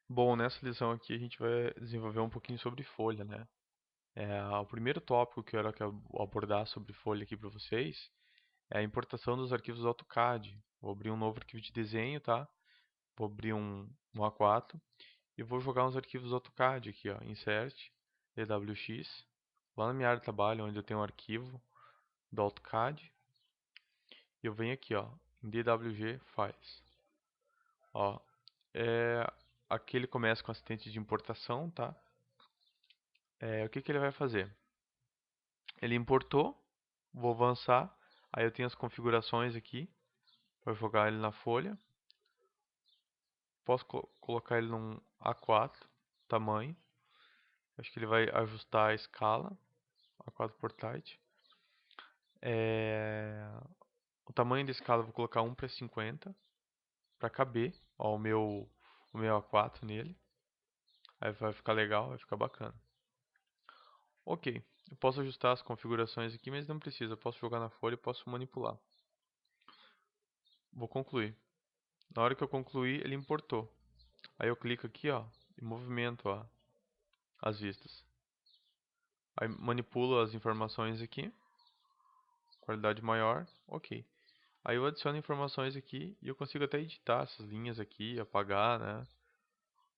Bom, nessa lição aqui a gente vai desenvolver um pouquinho sobre folha, né? O primeiro tópico que eu quero abordar sobre folha aqui para vocês é a importação dos arquivos do AutoCAD. Vou abrir um novo arquivo de desenho, tá? Vou abrir um A4 e vou jogar uns arquivos do AutoCAD aqui, ó. Insert, DWX, lá na minha área de trabalho, onde eu tenho um arquivo do AutoCAD. E eu venho aqui, ó, em DWG Files. Ó, aqui ele começa com assistente de importação, tá? O que que ele vai fazer? Ele importou, vou avançar, aí eu tenho as configurações aqui para jogar ele na folha. Posso colocar ele num A4, tamanho. Acho que ele vai ajustar a escala, A4 por type. O tamanho da escala eu vou colocar 1 para 50 para caber, ó, o meu A4 nele. Aí vai ficar legal, vai ficar bacana. Ok, eu posso ajustar as configurações aqui, mas não precisa. Eu posso jogar na folha e posso manipular. Vou concluir. Na hora que eu concluir, ele importou. Aí eu clico aqui, ó, e movimento, ó, as vistas. Aí manipulo as informações aqui, qualidade maior, ok. Aí eu adiciono informações aqui e eu consigo até editar essas linhas aqui, apagar, né?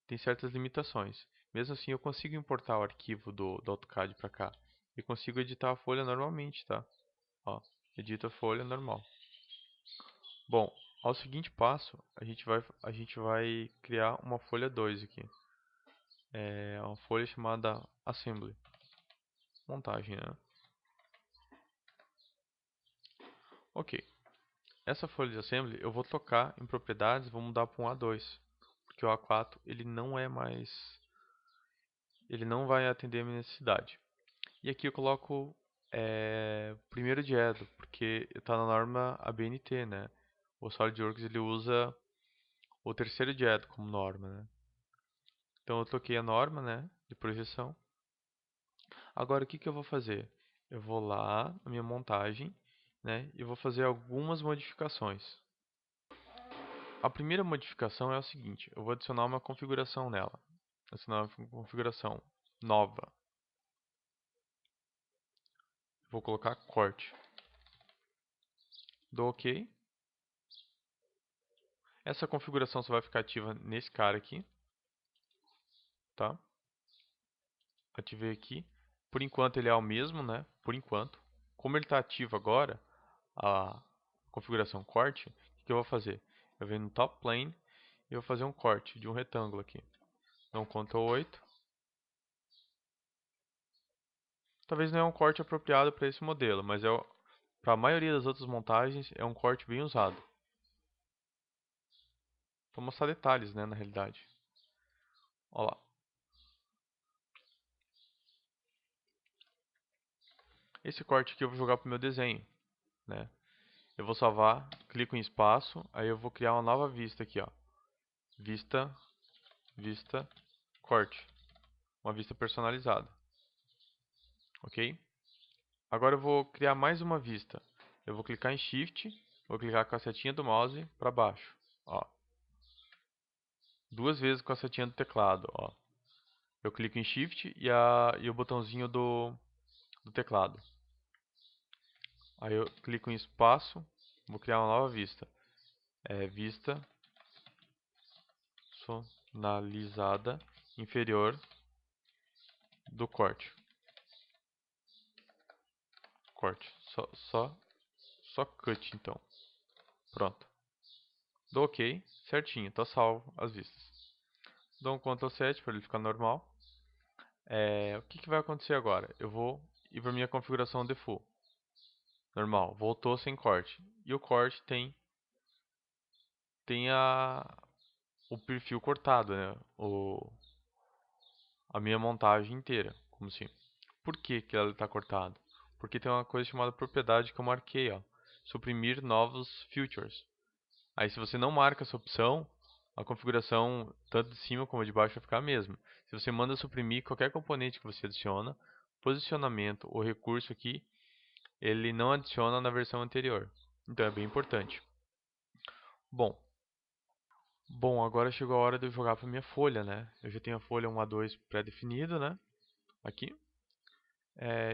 Tem certas limitações. Mesmo assim, eu consigo importar o arquivo do AutoCAD para cá. E consigo editar a folha normalmente, tá? Ó, edito a folha normal. Bom, ao seguinte passo, a gente vai criar uma folha 2 aqui. É uma folha chamada Assembly. Montagem, né? Ok. Essa folha de assembly eu vou tocar em propriedades, vou mudar para um A2, porque o A4 ele não vai atender a minha necessidade. E aqui eu coloco primeiro diedo, porque está na norma ABNT, né? O SolidWorks ele usa o terceiro diedo como norma, né? Então eu toquei a norma, né, de projeção. Agora o que que eu vou fazer? Eu vou lá na minha montagem, né, e vou fazer algumas modificações. A primeira modificação é o seguinte, eu vou adicionar uma configuração nela. Adicionar uma configuração nova. Vou colocar corte. Dou OK. Essa configuração só vai ficar ativa nesse cara aqui, tá? Ativei aqui. Por enquanto ele é o mesmo, né? Por enquanto. Como ele está ativo agora, a configuração corte, o que eu vou fazer? Eu venho no top plane e vou fazer um corte de um retângulo aqui. Dou um Ctrl 8. Talvez não é um corte apropriado para esse modelo, mas para a maioria das outras montagens é um corte bem usado. Vou mostrar detalhes, né, na realidade. Olha lá. Esse corte aqui eu vou jogar para o meu desenho, né? Eu vou salvar, clico em espaço, aí eu vou criar uma nova vista aqui, ó. Vista, vista, corte. Uma vista personalizada, ok? Agora eu vou criar mais uma vista. Eu vou clicar em Shift, vou clicar com a setinha do mouse para baixo, ó. Duas vezes com a setinha do teclado, ó. Eu clico em Shift e o botãozinho do teclado. Aí eu clico em espaço, vou criar uma nova vista. Vista personalizada inferior do corte. Corte. Só cut então. Pronto. Dou OK, certinho, tá salvo as vistas. Dou um Ctrl 7 para ele ficar normal. O que que vai acontecer agora? Eu vou ir para minha configuração default. Normal, voltou sem corte. E o corte tem o perfil cortado, né? A minha montagem inteira, como assim. Por que que ela está cortada? Porque tem uma coisa chamada propriedade que eu marquei, ó. Suprimir novos features. Aí se você não marca essa opção, a configuração tanto de cima como de baixo vai ficar a mesma. Se você manda suprimir qualquer componente que você adiciona, posicionamento ou recurso aqui, ele não adiciona na versão anterior. Então é bem importante. Bom, Bom, agora chegou a hora de eu jogar para minha folha, né? Eu já tenho a folha 1 a 2 pré-definido, né? Aqui.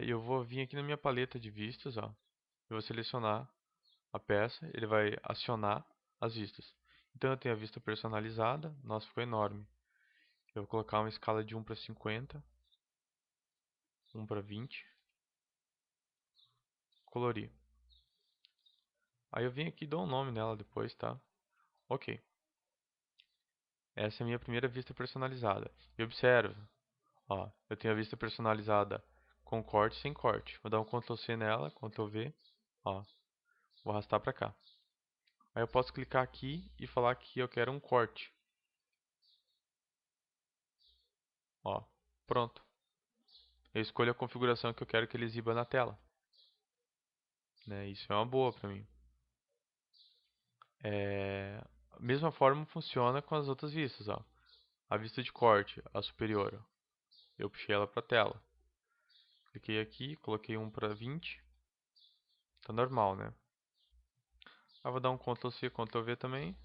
Eu vou vir aqui na minha paleta de vistas, ó. Eu vou selecionar a peça, ele vai acionar as vistas. Então eu tenho a vista personalizada, nossa, ficou enorme. Eu vou colocar uma escala de 1 para 50, 1 para 20, colorir. Aí eu venho aqui e dou um nome nela depois, tá? Ok. Essa é a minha primeira vista personalizada. E observa, ó, eu tenho a vista personalizada com corte e sem corte. Vou dar um Ctrl C nela, Ctrl V, ó, vou arrastar para cá. Aí eu posso clicar aqui e falar que eu quero um corte. Ó, pronto. Eu escolho a configuração que eu quero que ele exiba na tela, né? Isso é uma boa para mim. A mesma forma funciona com as outras vistas, ó. A vista de corte, a superior, ó. Eu puxei ela para a tela. Cliquei aqui, coloquei 1 para 20. Tá normal, né? Aí vou dar um Ctrl C, Ctrl V também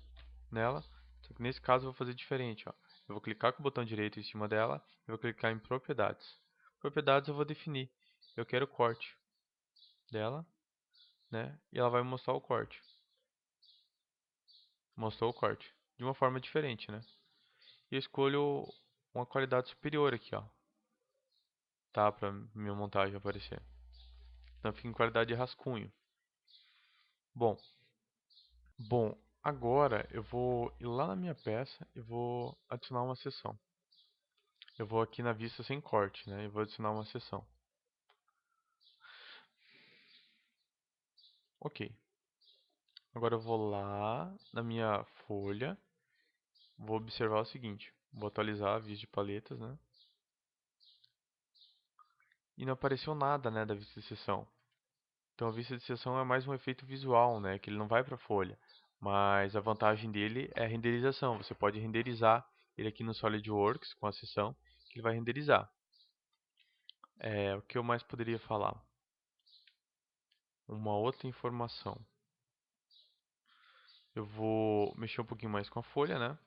nela. Só que nesse caso eu vou fazer diferente, ó. Eu vou clicar com o botão direito em cima dela e vou clicar em propriedades. Propriedades eu vou definir. Eu quero o corte dela, né? E ela vai me mostrar o corte. Mostrou o corte. De uma forma diferente, né? E eu escolho uma qualidade superior aqui, ó. Tá? Pra minha montagem aparecer. Então fica em qualidade de rascunho. Bom, agora eu vou ir lá na minha peça e vou adicionar uma seção. Eu vou aqui na vista sem corte, né? E vou adicionar uma seção. Ok. Agora eu vou lá na minha folha. Vou observar o seguinte. Vou atualizar a vista de paletas, né? E não apareceu nada, né, da vista de seção. Então a vista de seção é mais um efeito visual, né? Que ele não vai para a folha. Mas a vantagem dele é a renderização. Você pode renderizar ele aqui no SolidWorks com a seção que ele vai renderizar. O que eu mais poderia falar? Uma outra informação. Eu vou mexer um pouquinho mais com a folha, né?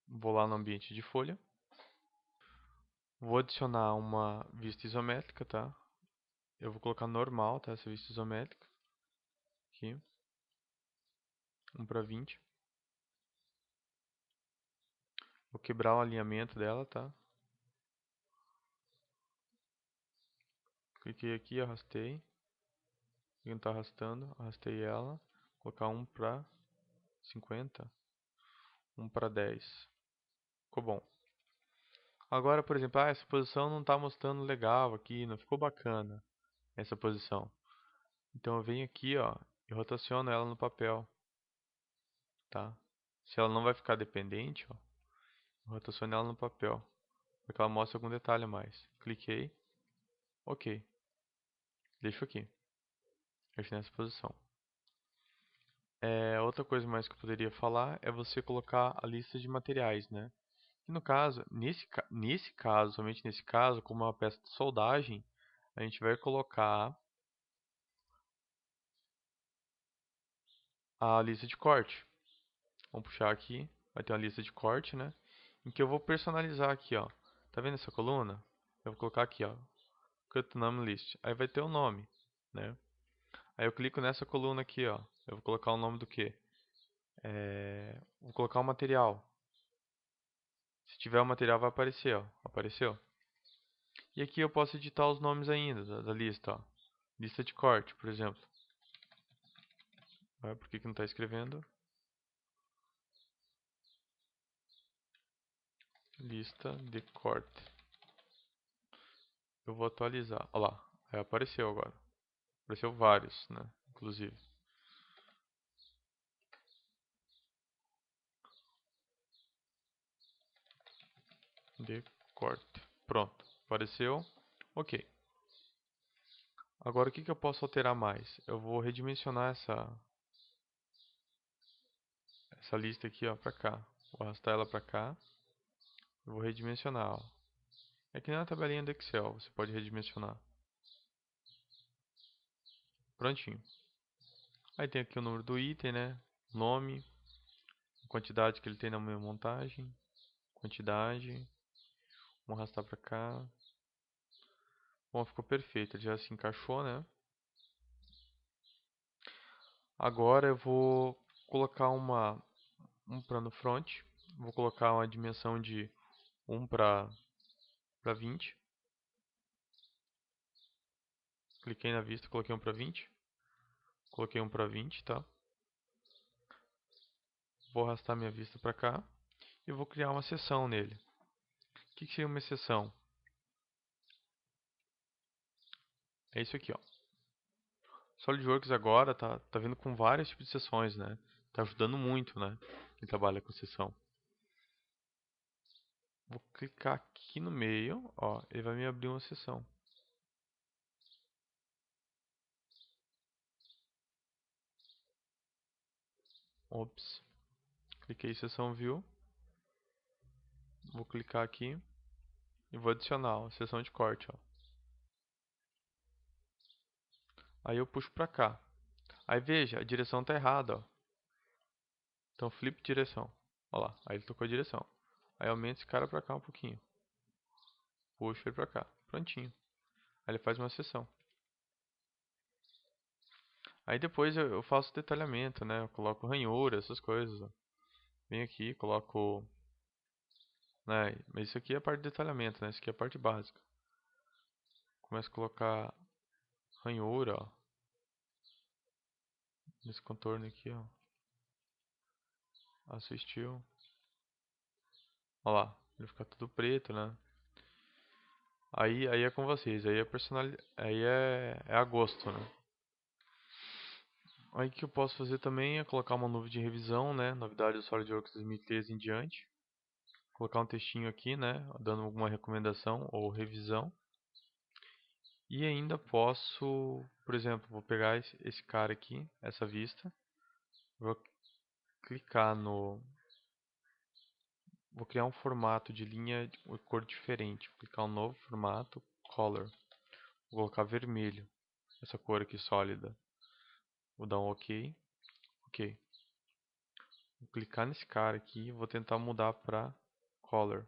Vou lá no ambiente de folha. Vou adicionar uma vista isométrica, tá? Eu vou colocar normal, tá? Essa vista isométrica. Aqui. 1 para 20. Vou quebrar o alinhamento dela, tá? Cliquei aqui, arrastei. Ele não tá arrastando, arrastei ela. Colocar 1 para 50. 1 para 10. Ficou bom. Agora, por exemplo, essa posição não tá mostrando legal aqui, não ficou bacana essa posição. Então eu venho aqui, ó, e rotaciono ela no papel, tá? Se ela não vai ficar dependente, ó, eu rotaciono ela no papel, para que ela mostre algum detalhe a mais. Cliquei, ok. Deixo aqui. Deixo nessa posição. Outra coisa mais que eu poderia falar é você colocar a lista de materiais, né? E no caso, nesse caso, somente nesse caso, como é uma peça de soldagem, a gente vai colocar a lista de corte. Vamos puxar aqui, vai ter uma lista de corte, né? Em que eu vou personalizar aqui, ó. Tá vendo essa coluna? Eu vou colocar aqui, ó, Cut Name List. Aí vai ter o nome, né? Aí eu clico nessa coluna aqui, ó. Eu vou colocar o nome do quê? Vou colocar o material. Se tiver o material vai aparecer, ó. Apareceu. E aqui eu posso editar os nomes ainda da lista, ó. Lista de corte, por exemplo. Por que não está escrevendo? Lista de corte. Eu vou atualizar. Olha lá. Aí apareceu agora. Apareceu vários, né? Inclusive. De corte. Pronto. Apareceu. Ok. Agora o que eu posso alterar mais? Eu vou redimensionar essa lista aqui, ó, pra cá. Vou arrastar ela pra cá. Eu vou redimensionar, ó. É que nem a tabelinha do Excel. Você pode redimensionar. Prontinho. Aí tem aqui o número do item, né? Nome. quantidade que ele tem na minha montagem. Quantidade. Vamos arrastar pra cá. Bom, ficou perfeito. Ele já se encaixou, né? Agora eu vou colocar um para no front. Vou colocar uma dimensão de 1 para 20. Cliquei na vista, coloquei 1 para 20. Coloquei 1 para 20, tá? Vou arrastar minha vista para cá e vou criar uma seção nele. O que seria uma seção? É isso aqui, ó. SolidWorks agora tá vindo com vários tipos de seções, né? Tá ajudando muito, né? Quem trabalha com seção. Vou clicar aqui no meio, ó, ele vai me abrir uma seção. Ops. Cliquei em seção view. Vou clicar aqui e vou adicionar, ó, seção de corte, ó. Aí eu puxo pra cá. Aí veja, a direção tá errada, ó. Então flip direção. Ó lá, aí ele tocou a direção. Aí aumenta esse cara pra cá um pouquinho. Puxo ele pra cá. Prontinho. Aí ele faz uma seção. Aí depois eu faço detalhamento, né? Eu coloco ranhura, essas coisas, ó. Venho aqui, coloco... Né? Mas isso aqui é a parte de detalhamento, né? Isso aqui é a parte básica. Começo a colocar ranhura, ó. Nesse contorno aqui, ó. Assistiu. Ó lá, ele fica tudo preto, né? Aí é com vocês, aí é aí é a gosto, né? Aí o que eu posso fazer também é colocar uma nuvem de revisão, né? Novidade do SolidWorks 2013 em diante. Colocar um textinho aqui, né? Dando alguma recomendação ou revisão. E ainda posso, por exemplo, vou pegar esse cara aqui, essa vista. Vou clicar no... Vou criar um formato de linha de cor diferente. Vou clicar um novo formato, Color. Vou colocar vermelho. Essa cor aqui sólida. Vou dar um OK. OK. Vou clicar nesse cara aqui e vou tentar mudar para Color.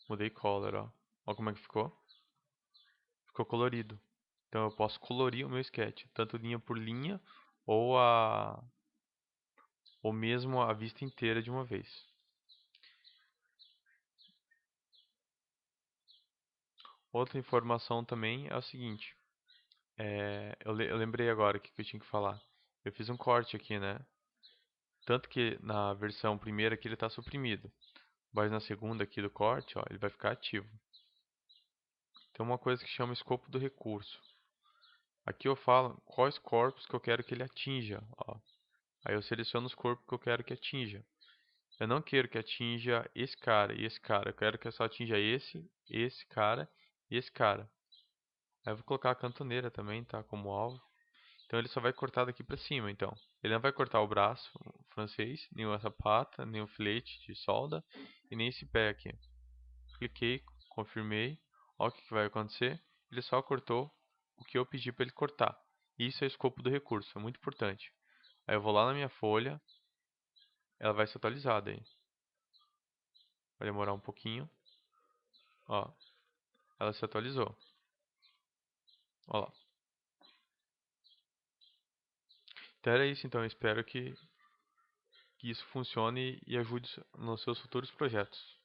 Mudei Color, ó. Ó como é que ficou. Ficou colorido. Então eu posso colorir o meu sketch, tanto linha por linha ou mesmo a vista inteira de uma vez. Outra informação também é o seguinte, eu lembrei agora o que eu tinha que falar. Eu fiz um corte aqui, né? Tanto que na versão primeira aqui ele está suprimido, mas na segunda aqui do corte, ó, ele vai ficar ativo. Tem uma coisa que chama escopo do recurso. Aqui eu falo quais corpos que eu quero que ele atinja, ó. Aí eu seleciono os corpos que eu quero que atinja. Eu não quero que atinja esse cara e esse cara. Eu quero que só atinja esse cara e esse cara. Aí eu vou colocar a cantoneira também, tá? Como alvo. Então ele só vai cortar daqui pra cima, então. Ele não vai cortar o braço francês, nem essa pata, nem o filete de solda e nem esse pé aqui. Cliquei, confirmei. Olha o que vai acontecer. Ele só cortou o que eu pedi para ele cortar. Isso é o escopo do recurso, é muito importante. Aí eu vou lá na minha folha, ela vai ser atualizada aí. Vai demorar um pouquinho. Ó, ela se atualizou. Ó lá. Então era isso, então. Eu espero que isso funcione e ajude nos seus futuros projetos.